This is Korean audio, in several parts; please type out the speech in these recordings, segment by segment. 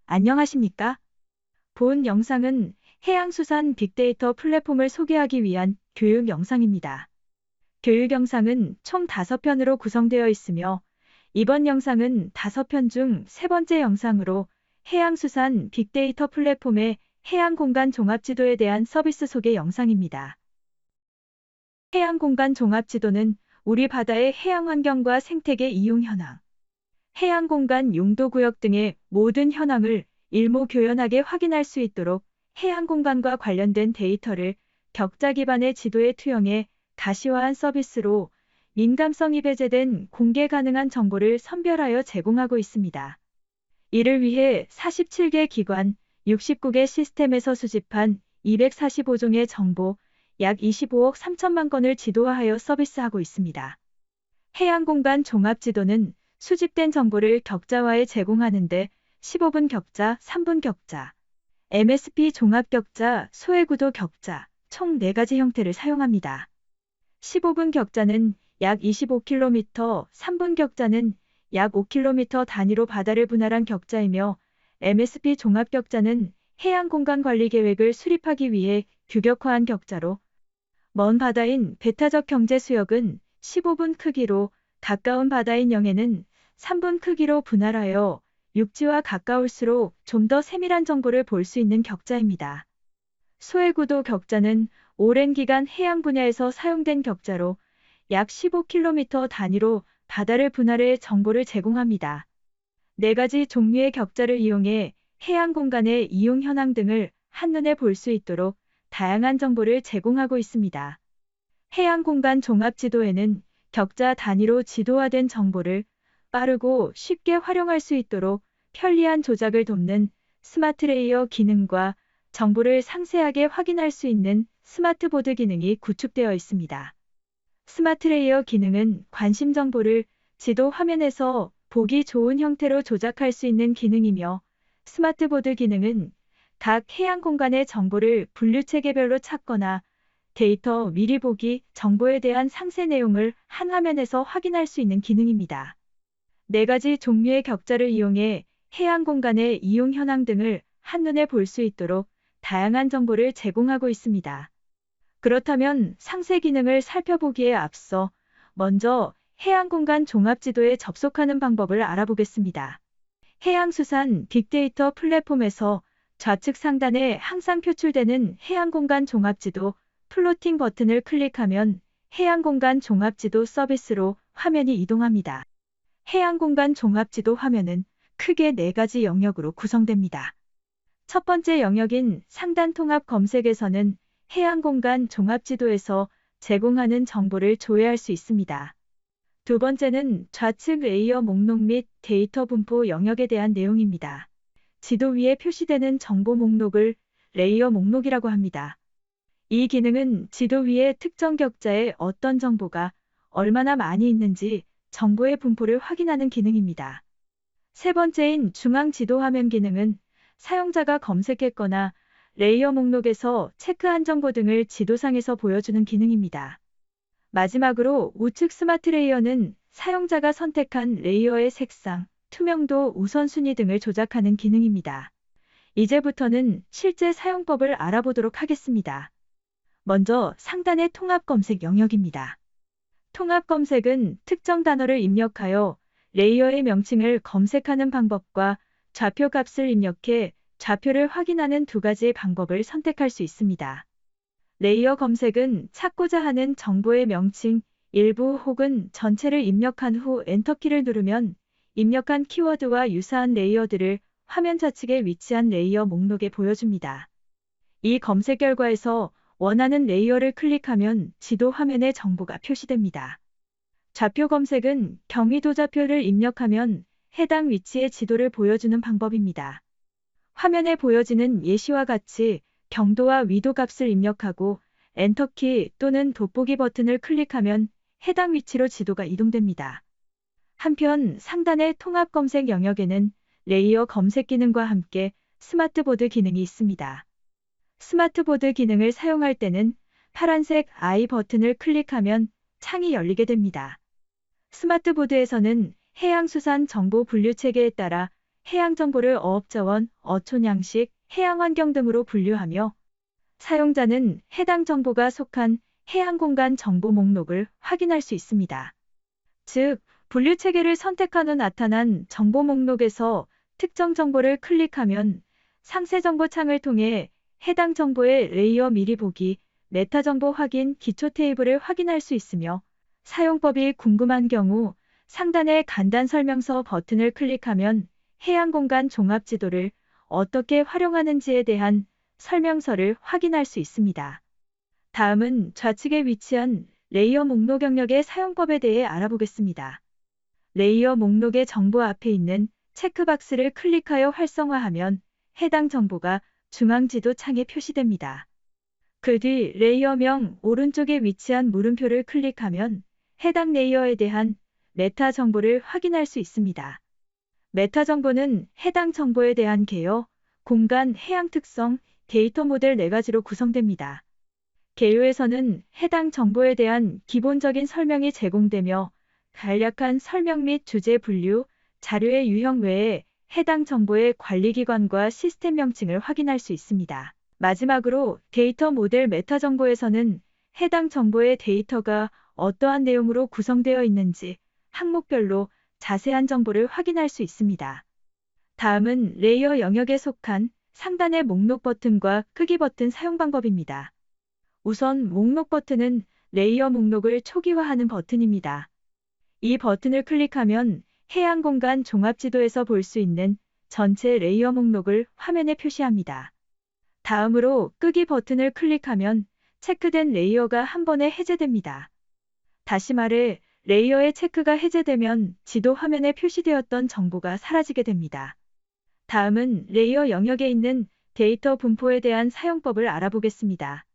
안녕하십니까? 본 영상은 해양수산 빅데이터 플랫폼을 소개하기 위한 교육 영상입니다. 교육 영상은 총 5편으로 구성되어 있으며 이번 영상은 5편 중 3번째 영상으로 해양수산 빅데이터 플랫폼의 해양공간 종합지도에 대한 서비스 소개 영상입니다. 해양공간 종합지도는 우리 바다의 해양환경과 생태계 이용 현황, 해양공간 용도구역 등의 모든 현황을 일목요연하게 확인할 수 있도록 해양공간과 관련된 데이터를 격자 기반의 지도에 투영해 가시화한 서비스로 민감성이 배제된 공개 가능한 정보를 선별하여 제공하고 있습니다. 이를 위해 47개 기관, 69개 시스템에서 수집한 245종의 정보, 약 25억 3천만 건을 지도화하여 서비스하고 있습니다. 해양공간 종합지도는 수집된 정보를 격자화해 제공하는데 15분 격자, 3분 격자, MSP 종합 격자, 소해구도 격자, 총 4가지 형태를 사용합니다. 15분 격자는 약 25km, 3분 격자는 약 5km 단위로 바다를 분할한 격자이며 MSP 종합 격자는 해양공간 관리 계획을 수립하기 위해 규격화한 격자로 먼 바다인 배타적 경제 수역은 15분 크기로 가까운 바다인 영해는 3분 크기로 분할하여 육지와 가까울수록 좀 더 세밀한 정보를 볼 수 있는 격자입니다. 소해구도 격자는 오랜 기간 해양 분야에서 사용된 격자로 약 15km 단위로 바다를 분할해 정보를 제공합니다. 4가지 종류의 격자를 이용해 해양 공간의 이용 현황 등을 한눈에 볼 수 있도록 다양한 정보를 제공하고 있습니다. 해양 공간 종합 지도에는 격자 단위로 지도화된 정보를 빠르고 쉽게 활용할 수 있도록 편리한 조작을 돕는 스마트 레이어 기능과 정보를 상세하게 확인할 수 있는 스마트보드 기능이 구축되어 있습니다. 스마트 레이어 기능은 관심 정보를 지도 화면에서 보기 좋은 형태로 조작할 수 있는 기능이며 스마트보드 기능은 각 해양 공간의 정보를 분류 체계별로 찾거나 데이터 미리 보기, 정보에 대한 상세 내용을 한 화면에서 확인할 수 있는 기능입니다. 4가지 종류의 격자를 이용해 해양 공간의 이용 현황 등을 한눈에 볼 수 있도록 다양한 정보를 제공하고 있습니다. 그렇다면 상세 기능을 살펴보기에 앞서 먼저 해양공간 종합지도에 접속하는 방법을 알아보겠습니다. 해양수산 빅데이터 플랫폼에서 좌측 상단에 항상 표출되는 해양공간 종합지도 플로팅 버튼을 클릭하면 해양공간 종합지도 서비스로 화면이 이동합니다. 해양공간 종합지도 화면은 크게 4가지 영역으로 구성됩니다. 첫 번째 영역인 상단 통합 검색에서는 해양공간 종합지도에서 제공하는 정보를 조회할 수 있습니다. 두 번째는 좌측 레이어 목록 및 데이터 분포 영역에 대한 내용입니다. 지도 위에 표시되는 정보 목록을 레이어 목록이라고 합니다. 이 기능은 지도 위에 특정 격자에 어떤 정보가 얼마나 많이 있는지 정보의 분포를 확인하는 기능입니다. 세 번째인 중앙 지도 화면 기능은 사용자가 검색했거나 레이어 목록에서 체크한 정보 등을 지도상에서 보여주는 기능입니다. 마지막으로 우측 스마트 레이어는 사용자가 선택한 레이어의 색상, 투명도, 우선순위 등을 조작하는 기능입니다. 이제부터는 실제 사용법을 알아보도록 하겠습니다. 먼저 상단의 통합 검색 영역입니다. 통합 검색은 특정 단어를 입력하여 레이어의 명칭을 검색하는 방법과 좌표 값을 입력해 좌표를 확인하는 2가지의 방법을 선택할 수 있습니다. 레이어 검색은 찾고자 하는 정보의 명칭, 일부 혹은 전체를 입력한 후 엔터키를 누르면 입력한 키워드와 유사한 레이어들을 화면 좌측에 위치한 레이어 목록에 보여줍니다. 이 검색 결과에서 원하는 레이어를 클릭하면 지도 화면에 정보가 표시됩니다. 좌표 검색은 경위도 좌표를 입력하면 해당 위치의 지도를 보여주는 방법입니다. 화면에 보여지는 예시와 같이 경도와 위도 값을 입력하고 엔터키 또는 돋보기 버튼을 클릭하면 해당 위치로 지도가 이동됩니다. 한편 상단의 통합 검색 영역에는 레이어 검색 기능과 함께 스마트보드 기능이 있습니다. 스마트보드 기능을 사용할 때는 파란색 I 버튼을 클릭하면 창이 열리게 됩니다. 스마트보드에서는 해양수산 정보 분류 체계에 따라 해양 정보를 어업자원, 어촌 양식, 해양 환경 등으로 분류하며 사용자는 해당 정보가 속한 해양 공간 정보 목록을 확인할 수 있습니다. 즉, 분류 체계를 선택한 후 나타난 정보 목록에서 특정 정보를 클릭하면 상세 정보 창을 통해 해당 정보의 레이어 미리 보기, 메타 정보 확인, 기초 테이블을 확인할 수 있으며 사용법이 궁금한 경우 상단의 간단 설명서 버튼을 클릭하면 해양 공간 종합 지도를 어떻게 활용하는지에 대한 설명서를 확인할 수 있습니다. 다음은 좌측에 위치한 레이어 목록 영역의 사용법에 대해 알아보겠습니다. 레이어 목록의 정보 앞에 있는 체크박스를 클릭하여 활성화하면 해당 정보가 중앙 지도 창에 표시됩니다. 그 뒤 레이어명 오른쪽에 위치한 물음표를 클릭하면 해당 레이어에 대한 메타 정보를 확인할 수 있습니다. 메타 정보는 해당 정보에 대한 개요, 공간, 해양 특성, 데이터 모델 4가지로 구성됩니다. 개요에서는 해당 정보에 대한 기본적인 설명이 제공되며 간략한 설명 및 주제 분류, 자료의 유형 외에 해당 정보의 관리기관과 시스템 명칭을 확인할 수 있습니다. 마지막으로 데이터 모델 메타 정보에서는 해당 정보의 데이터가 어떠한 내용으로 구성되어 있는지 항목별로 자세한 정보를 확인할 수 있습니다. 다음은 레이어 영역에 속한 상단의 목록 버튼과 크기 버튼 사용 방법입니다. 우선 목록 버튼은 레이어 목록을 초기화하는 버튼입니다. 이 버튼을 클릭하면 해양 공간 종합 지도에서 볼 수 있는 전체 레이어 목록을 화면에 표시합니다. 다음으로 끄기 버튼을 클릭하면 체크된 레이어가 한 번에 해제됩니다. 다시 말해 레이어의 체크가 해제되면 지도 화면에 표시되었던 정보가 사라지게 됩니다. 다음은 레이어 영역에 있는 데이터 분포에 대한 사용법을 알아보겠습니다.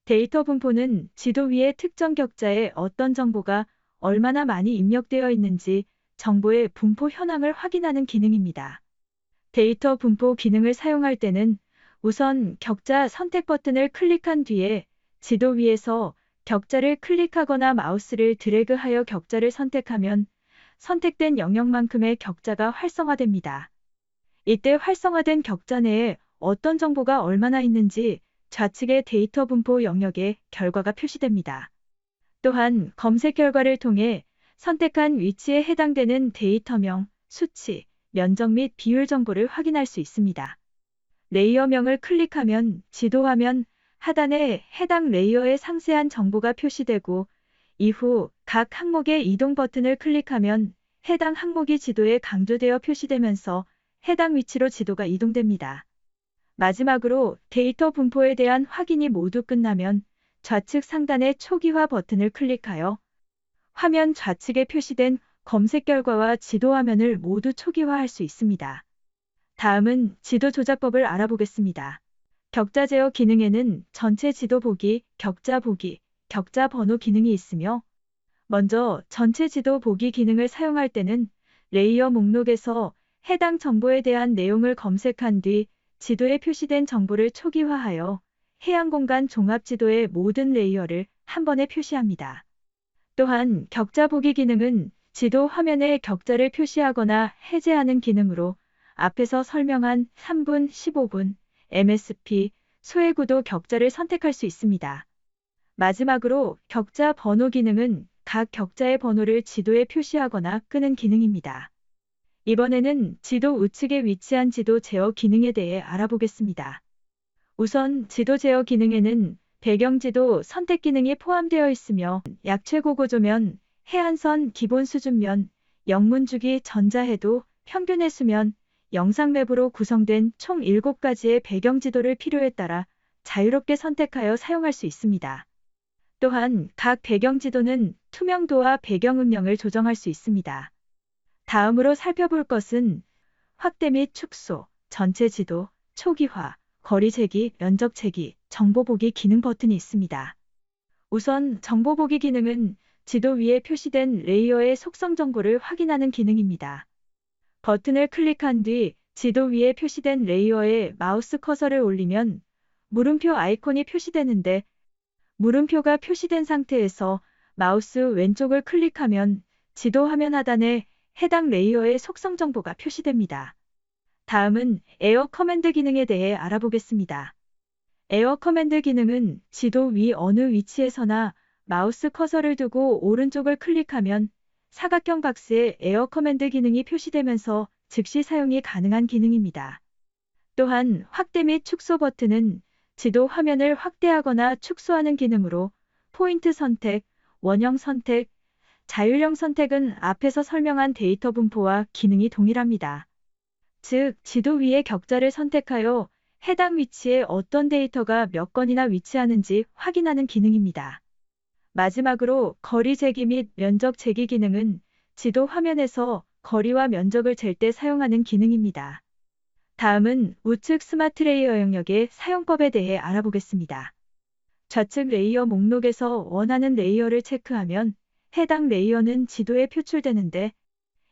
데이터 분포는 지도 위에 특정 격자에 어떤 정보가 얼마나 많이 입력되어 있는지 정보의 분포 현황을 확인하는 기능입니다. 데이터 분포 기능을 사용할 때는 우선 격자 선택 버튼을 클릭한 뒤에 지도 위에서 격자를 클릭하거나 마우스를 드래그하여 격자를 선택하면 선택된 영역만큼의 격자가 활성화됩니다. 이때 활성화된 격자 내에 어떤 정보가 얼마나 있는지 좌측의 데이터 분포 영역에 결과가 표시됩니다. 또한 검색 결과를 통해 선택한 위치에 해당되는 데이터명, 수치, 면적 및 비율 정보를 확인할 수 있습니다. 레이어명을 클릭하면 지도 화면 하단에 해당 레이어의 상세한 정보가 표시되고 이후 각 항목의 이동 버튼을 클릭하면 해당 항목이 지도에 강조되어 표시되면서 해당 위치로 지도가 이동됩니다. 마지막으로 데이터 분포에 대한 확인이 모두 끝나면 좌측 상단의 초기화 버튼을 클릭하여 화면 좌측에 표시된 검색 결과와 지도 화면을 모두 초기화할 수 있습니다. 다음은 지도 조작법을 알아보겠습니다. 격자 제어 기능에는 전체 지도 보기, 격자 보기, 격자 번호 기능이 있으며 먼저 전체 지도 보기 기능을 사용할 때는 레이어 목록에서 해당 정보에 대한 내용을 검색한 뒤 지도에 표시된 정보를 초기화하여 해양 공간 종합 지도의 모든 레이어를 한 번에 표시합니다. 또한 격자 보기 기능은 지도 화면에 격자를 표시하거나 해제하는 기능으로 앞에서 설명한 3분, 15분, MSP, 소외구도 격자를 선택할 수 있습니다. 마지막으로 격자 번호 기능은 각 격자의 번호를 지도에 표시하거나 끄는 기능입니다. 이번에는 지도 우측에 위치한 지도 제어 기능에 대해 알아보겠습니다. 우선 지도 제어 기능에는 배경지도 선택 기능이 포함되어 있으며 약최고 고조면, 해안선 기본 수준면, 영문주기 전자해도, 평균 해수면, 영상 맵으로 구성된 총 7가지의 배경지도를 필요에 따라 자유롭게 선택하여 사용할 수 있습니다. 또한 각 배경지도는 투명도와 배경음영을 조정할 수 있습니다. 다음으로 살펴볼 것은 확대 및 축소, 전체 지도, 초기화, 거리 재기, 면적 재기, 정보 보기 기능 버튼이 있습니다. 우선 정보 보기 기능은 지도 위에 표시된 레이어의 속성 정보를 확인하는 기능입니다. 버튼을 클릭한 뒤 지도 위에 표시된 레이어에 마우스 커서를 올리면 물음표 아이콘이 표시되는데 물음표가 표시된 상태에서 마우스 왼쪽을 클릭하면 지도 화면 하단에 해당 레이어의 속성 정보가 표시됩니다. 다음은 에어 커맨드 기능에 대해 알아보겠습니다. 에어 커맨드 기능은 지도 위 어느 위치에서나 마우스 커서를 두고 오른쪽을 클릭하면 사각형 박스에 에어 커맨드 기능이 표시되면서 즉시 사용이 가능한 기능입니다. 또한 확대 및 축소 버튼은 지도 화면을 확대하거나 축소하는 기능으로 포인트 선택, 원형 선택, 자율형 선택은 앞에서 설명한 데이터 분포와 기능이 동일합니다. 즉, 지도 위의 격자를 선택하여 해당 위치에 어떤 데이터가 몇 건이나 위치하는지 확인하는 기능입니다. 마지막으로 거리 재기 및 면적 재기 기능은 지도 화면에서 거리와 면적을 잴 때 사용하는 기능입니다. 다음은 우측 스마트 레이어 영역의 사용법에 대해 알아보겠습니다. 좌측 레이어 목록에서 원하는 레이어를 체크하면 해당 레이어는 지도에 표출되는데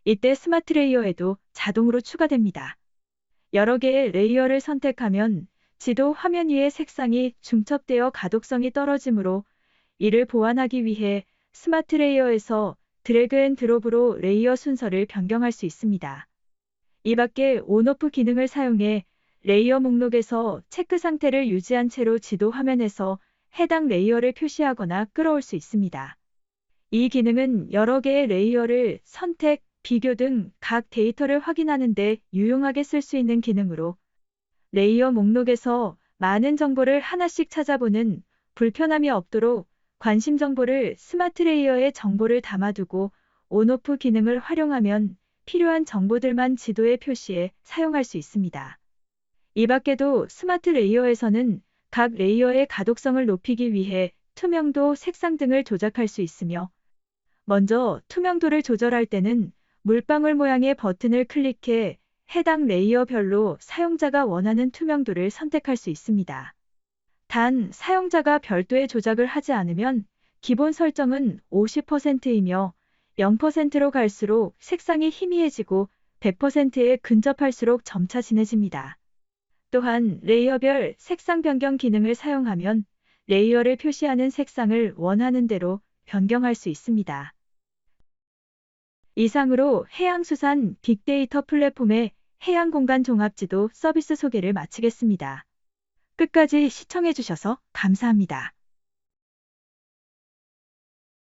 이때 스마트 레이어에도 자동으로 추가됩니다. 여러 개의 레이어를 선택하면 지도 화면 위의 색상이 중첩되어 가독성이 떨어지므로 이를 보완하기 위해 스마트 레이어에서 드래그 앤 드롭으로 레이어 순서를 변경할 수 있습니다. 이 밖에 온오프 기능을 사용해 레이어 목록에서 체크 상태를 유지한 채로 지도 화면에서 해당 레이어를 표시하거나 끌어올 수 있습니다. 이 기능은 여러 개의 레이어를 선택, 비교 등 각 데이터를 확인하는 데 유용하게 쓸 수 있는 기능으로 레이어 목록에서 많은 정보를 하나씩 찾아보는 불편함이 없도록 관심 정보를 스마트 레이어에 정보를 담아두고 온오프 기능을 활용하면 필요한 정보들만 지도에 표시해 사용할 수 있습니다. 이 밖에도 스마트 레이어에서는 각 레이어의 가독성을 높이기 위해 투명도, 색상 등을 조작할 수 있으며 먼저 투명도를 조절할 때는 물방울 모양의 버튼을 클릭해 해당 레이어별로 사용자가 원하는 투명도를 선택할 수 있습니다. 단, 사용자가 별도의 조작을 하지 않으면 기본 설정은 50%이며 0%로 갈수록 색상이 희미해지고 100%에 근접할수록 점차 진해집니다. 또한 레이어별 색상 변경 기능을 사용하면 레이어를 표시하는 색상을 원하는 대로 변경할 수 있습니다. 이상으로 해양수산 빅데이터 플랫폼의 해양공간 종합지도 서비스 소개를 마치겠습니다. 끝까지 시청해주셔서 감사합니다.